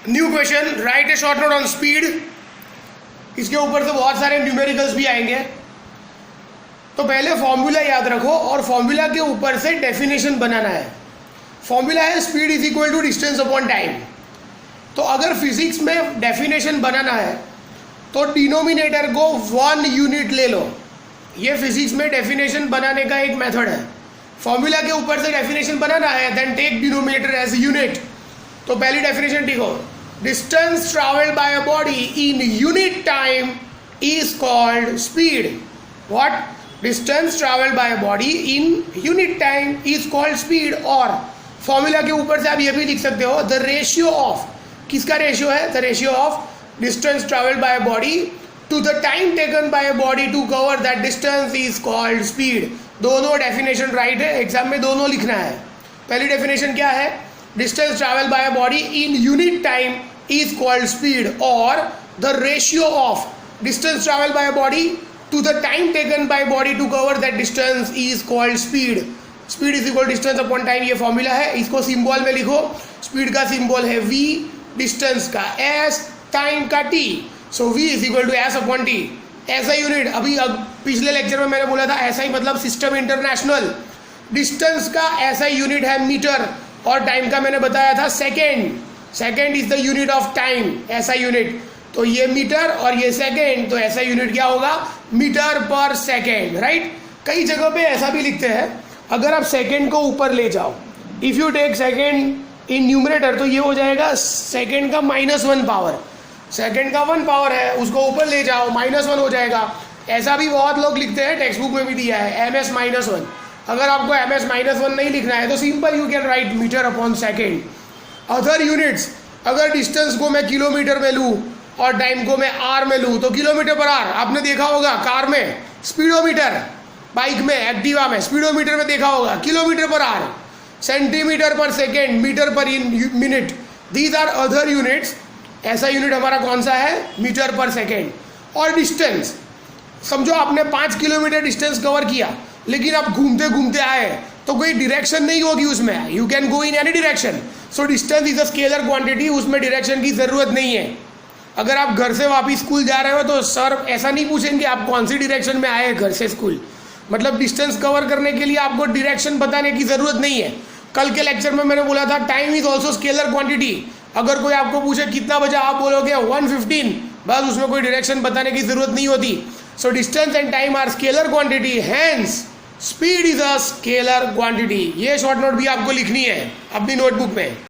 New question, right A short note on speed. इसके ऊपर से बहुत सारे न्यूमेरिकल्स भी आएंगे। तो पहले फॉर्मूला याद रखो और फॉर्मूला के ऊपर से डेफिनेशन बनाना है। फॉर्मूला है speed is equal to distance upon time. तो अगर फिजिक्स में डेफिनेशन बनाना है तो डिनोमिनेटर को 1 यूनिट ले लो। ये फिजिक्स में डेफिनेशन बनाने का एक मेथड है। फॉर्मूला के ऊपर से डेफिनेशन बनाना है, then take denominator as unit. तो पहली डेफिनेशन ठीक हो, distance travelled by a body in unit time is called speed. What? Distance travelled by a body in unit time is called speed. और फॉर्मूला के ऊपर से आप ये भी लिख सकते हो, द रेशियो ऑफ, किसका रेशियो है? The ratio of distance travelled by a body to the time taken by a body to cover that distance is called speed. दोनों डेफिनेशन राइट है, एग्जाम में दोनों लिखना है। पहली डेफिनेशन क्या है? Distance travel by a body in unit time is called speed, और the ratio of distance travel by a body to the time taken by body to cover that distance is called speed. Speed is equal distance upon time, ये formula है। इसको symbol में लिखो। Speed का symbol है v, distance का s, time का t। So v is equal to s upon t। ऐसा यूनिट अभी पिछले लेक्चर में मैंने बोला था, ऐसा ही मतलब सिस्टम इंटरनेशनल। डिस्टेंस का ऐसा यूनिट है मीटर, और टाइम का मैंने बताया था second. Second is the unit of time, ऐसा यूनिट। तो ये मीटर और ये सेकेंड, तो ऐसा यूनिट क्या होगा? मीटर पर सेकेंड, राइट। कई जगह पे ऐसा भी लिखते हैं, अगर आप सेकेंड को ऊपर ले जाओ, if you take second in numerator, तो ये हो जाएगा सेकेंड का -1 पावर। सेकेंड का 1 पावर है, उसको ऊपर ले जाओ, -1 हो जाएगा। ऐसा भी बहुत लोग लिखते हैं, टेक्स्ट बुक में भी दिया है ms-1। अगर आपको ms-1 नहीं लिखना है तो simple you can write metre upon second. Other units, अगर डिस्टेंस को मैं किलोमीटर में लूँ और टाइम को मैं आर में लूँ, तो किलोमीटर पर आर आपने देखा होगा कार में, स्पीडोमीटर, बाइक में, एक्टिवा में, स्पीडोमीटर में देखा होगा, kilometre per hour, centimetre per second, metre per minute, these are other units. ऐसा यूनिट हमारा कौन सा है? मीटर पर सेकेंड। और डिस्टेंस, समझो आपने 5 किलोमीटर डिस्टेंस कवर किया, लेकिन आप घूमते घूमते आए, तो कोई डायरेक्शन नहीं होगी उसमें, you can go in any direction. So distance is a scalar quantity, उसमें डायरेक्शन की जरूरत नहीं है। अगर आप घर से वापस स्कूल जा रहे हो तो सर ऐसा नहीं पूछेंगे आप कौन सी डायरेक्शन में आए घर से स्कूल। मतलब डिस्टेंस कवर करने के लिए आपको डायरेक्शन बताने की जरूरत नहीं है। कल के लेक्चर में मैंने बोला था time is also scalar quantity. अगर कोई आपको पूछे कितना बजा, आप बोलोगे 1:15, बस, उसमें कोई डायरेक्शन बताने की जरूरत नहीं होती। So distance and time are scalar quantity, hence speed is a scalar quantity. ये शॉर्ट नोट भी आपको लिखनी है अपनी नोटबुक में।